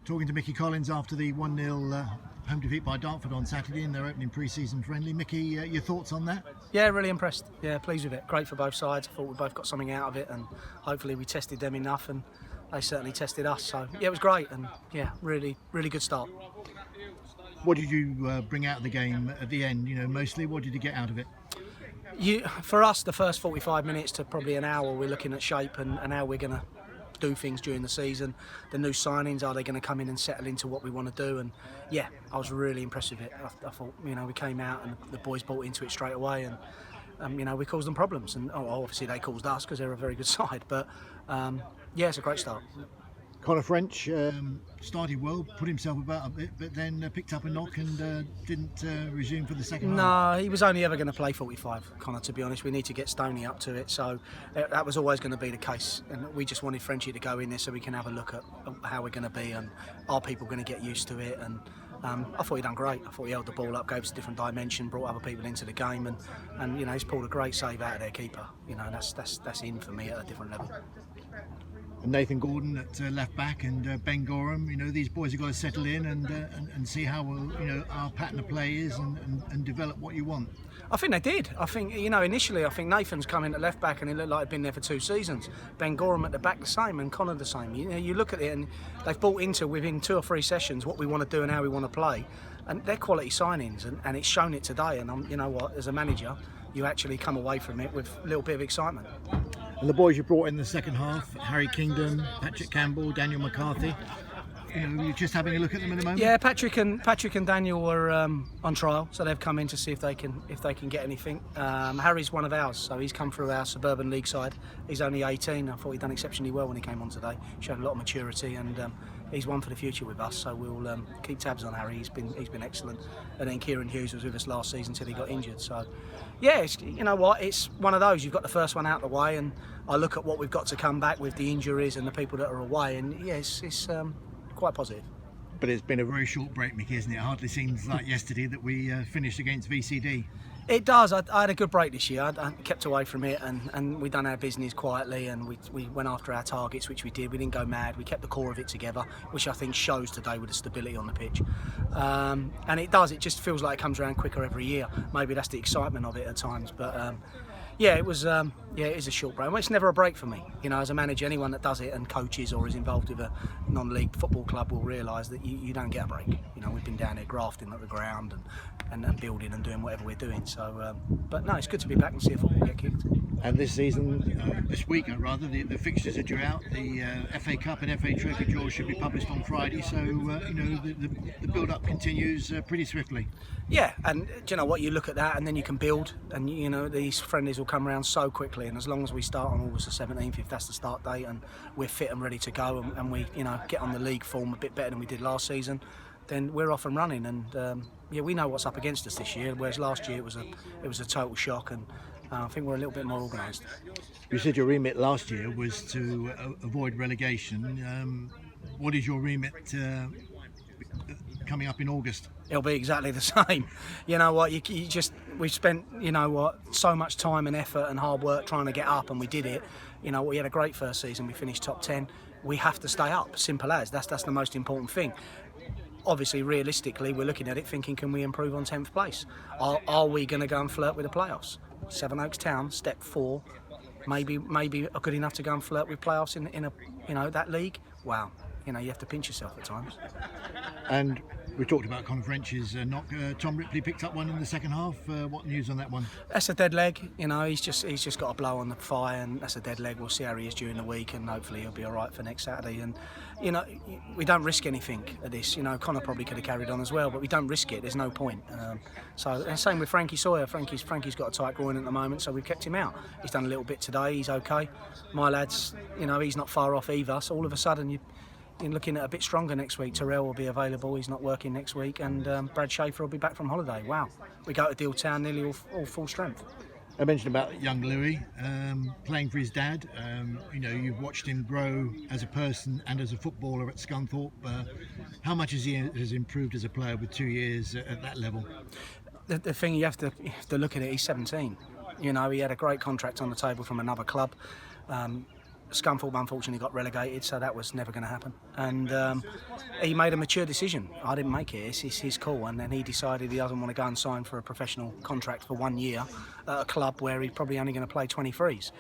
Talking to Micky Collins after the 1-0 home defeat by Dartford on Saturday in their opening pre-season friendly. Micky, your thoughts on that? Yeah, really impressed. Yeah, pleased with it. Great for both sides. I thought we both got something out of it, and hopefully we tested them enough, and they certainly tested us. So yeah, it was great, and yeah, really good start. What did you bring out of the game at the end? Mostly, what did you get out of it? For us, the first 45 minutes to probably an hour, we're looking at shape and how we're going to do things during the season. The new signings, are they going to come in and settle into what we want to do? And yeah, I was really impressed with it. I thought, we came out and the boys bought into it straight away, and we caused them problems. And obviously they caused us because they're a very good side. But yeah, it's a great start. Connor French started well, put himself about a bit, but then picked up a knock and didn't resume for the second half. No, he was only ever going to play 45, Connor, to be honest. We need to get Stoney up to it, so that was always going to be the case. And we just wanted Frenchie to go in there so we can have a look at how we're going to be and are people going to get used to it. And I thought he done great. I thought he held the ball up, gave us a different dimension, brought other people into the game, and he's pulled a great save out of their keeper. That's in for me at a different level. Nathan Gordon at left back and Ben Gorham, these boys have got to settle in and see how our pattern of play is and develop what you want. I think they did. I think, initially I think Nathan's come in at left back and he looked like he'd been there for 2 seasons. Ben Gorham at the back the same, and Connor the same. You look at it and they've bought into, within 2 or 3 sessions, what we want to do and how we want to play. And they're quality signings, and it's shown it today. And you know what, as a manager, you actually come away from it with a little bit of excitement. And the boys you brought in the second half, Harry Kingdom, Patrick Campbell, Daniel McCarthy, you're just having a look at them at the moment? Yeah, Patrick and Daniel were on trial, so they've come in to see if they can get anything. Harry's one of ours, so he's come through our suburban league side. He's only 18. I thought he'd done exceptionally well when he came on today. Showed a lot of maturity, and he's one for the future with us. So we'll keep tabs on Harry. He's been excellent. And then Kieran Hughes was with us last season until he got injured. So yeah, it's one of those. You've got the first one out of the way, and I look at what we've got to come back with the injuries and the people that are away, and yeah, it's quite positive. But it's been a very short break, Micky, isn't it? It hardly seems like yesterday that we finished against VCD. It does. I had a good break this year. I kept away from it, and we done our business quietly, and we went after our targets, which we did. We didn't go mad. We kept the core of it together, which I think shows today with the stability on the pitch. And it does. It just feels like it comes around quicker every year. Maybe that's the excitement of it at times, but yeah, it was. It is a short break. Well, it's never a break for me. As a manager, anyone that does it and coaches or is involved with a non-league football club will realise that you don't get a break. We've been down there grafting at the ground and building and doing whatever we're doing. So, but no, it's good to be back and see a football get kicked. And this season, this week rather, the fixtures are due out. The FA Cup and FA Trophy draws should be published on Friday. So, the build-up continues pretty swiftly. Yeah, and do you know what? You look at that, and then you can build, and these friendlies will come around so quickly. And as long as we start on August the 17th, if that's the start date, and we're fit and ready to go, and we get on the league form a bit better than we did last season, then we're off and running. And yeah, we know what's up against us this year. Whereas last year it was a total shock, and I think we're a little bit more organised. You said your remit last year was to avoid relegation. What is your remit coming up in August? It'll be exactly the same. You know what? We've spent so much time and effort and hard work trying to get up, and we did it. We had a great first season. We finished top 10. We have to stay up. Simple as. That's the most important thing. Obviously, realistically, we're looking at it thinking, can we improve on 10th place? Are we going to go and flirt with the playoffs? Sevenoaks Town, step 4, maybe are good enough to go and flirt with playoffs in a that league. Wow, you have to pinch yourself at times. And we talked about Connor French's knock. Tom Ripley picked up one in the second half. What news on that one? That's a dead leg. He's just got a blow on the thigh, and that's a dead leg. We'll see how he is during the week, and hopefully he'll be all right for next Saturday. And we don't risk anything at this. Connor probably could have carried on as well, but we don't risk it. There's no point. So same with Frankie Sawyer. Frankie's got a tight groin at the moment, so we've kept him out. He's done a little bit today. He's okay. My lad's, he's not far off either. So all of a sudden you're looking at a bit stronger next week. Terrell will be available. He's not working next week, and Brad Schaefer will be back from holiday. Wow, we go to Deal Town nearly all full strength. I mentioned about young Louis playing for his dad. You've watched him grow as a person and as a footballer at Scunthorpe. How much has he improved as a player with 2 years at that level? The thing you have to look at it. He's 17. He had a great contract on the table from another club. Scunthorpe unfortunately got relegated, so that was never going to happen. And he made a mature decision. I didn't make it. It's his call, and then he decided he doesn't want to go and sign for a professional contract for 1 year at a club where he's probably only going to play 23s.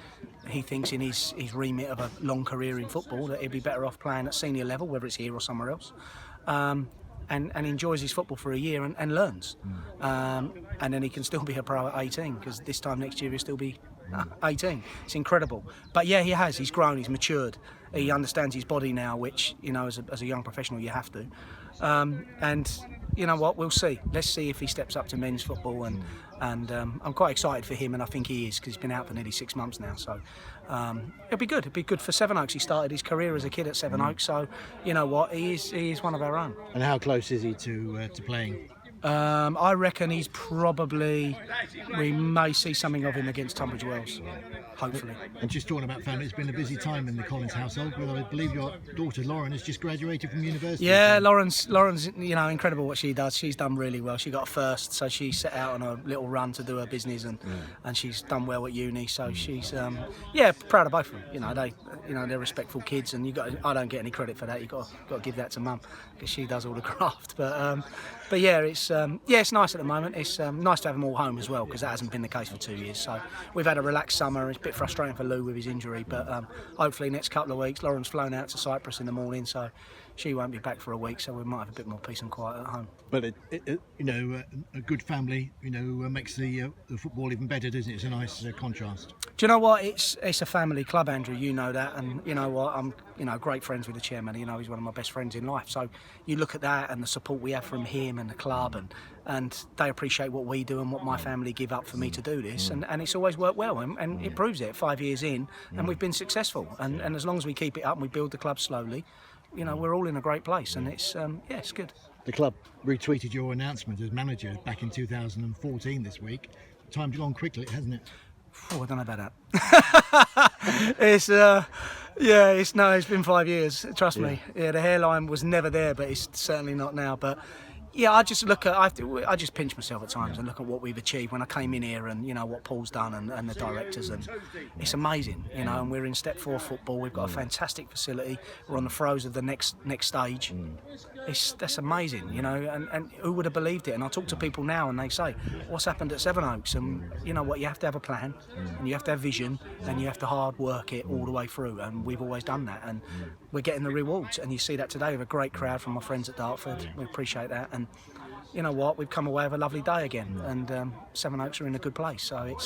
He thinks in his remit of a long career in football that he'd be better off playing at senior level, whether it's here or somewhere else. And enjoys his football for a year and learns. And then he can still be a pro at 18, because this time next year he'll still be 18. It's incredible. But yeah, he's grown, he's matured. He understands his body now, which, you know, as a young professional you have to. And you know what, we'll see. Let's see if he steps up to men's football, and I'm quite excited for him, and I think he is, because he's been out for nearly 6 months now. So it'll be good. It'll be good for Sevenoaks. He started his career as a kid at Sevenoaks, so you know what, he is one of our own. And how close is he to playing? I reckon he's probably, we may see something of him against Tunbridge Wells, hopefully. And just talking about family, it's been a busy time in the Collins household. Well, I believe your daughter Lauren has just graduated from university. Yeah, so Lauren's you know, incredible what she does. She's done really well. She got a first, so she set out on a little run to do her business, and she's done well at uni. So she's proud of both of them. You know, they're respectful kids, and I don't get any credit for that. You got to give that to Mum, because she does all the graft. But yeah, it's nice at the moment. It's nice to have them all home as well, because that hasn't been the case for 2 years. So we've had a relaxed summer. It's a bit frustrating for Lou with his injury, but hopefully next couple of weeks. Lauren's flown out to Cyprus in the morning, so she won't be back for a week. So we might have a bit more peace and quiet at home. But a good family, makes the football even better, doesn't it? It's a nice contrast. Do you know what? It's a family club, Andrew. You know that, and you know what? I'm great friends with the chairman. He's one of my best friends in life. So you look at that and the support we have from him and the club, and they appreciate what we do and what my family give up for me to do this, and it's always worked well, and it proves it. 5 years in, and we've been successful, and as long as we keep it up and we build the club slowly, we're all in a great place, and it's good. The club retweeted your announcement as manager back in 2014 this week. Time's gone quickly, hasn't it? Oh, I don't know about that. It's been 5 years. Trust me. Yeah, the hairline was never there, but it's certainly not now. But yeah, I just pinch myself at times and look at what we've achieved when I came in here, and what Paul's done and the directors, and it's amazing. And we're in step 4 football. We've got a fantastic facility. We're on the throes of the next stage. That's amazing, and who would have believed it? And I talk to people now, and they say, what's happened at Sevenoaks? And you know what, you have to have a plan, and you have to have vision, and you have to hard work it all the way through, and we've always done that, and we're getting the rewards, and you see that today with a great crowd from my friends at Dartford. We appreciate that, and you know what, we've come away with a lovely day again, and Sevenoaks are in a good place. So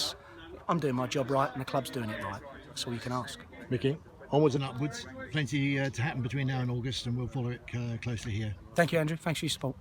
I'm doing my job right, and the club's doing it right. That's all you can ask. Mickey, onwards and upwards. Plenty to happen between now and August, and we'll follow it closely here. Thank you, Andrew. Thanks for your support.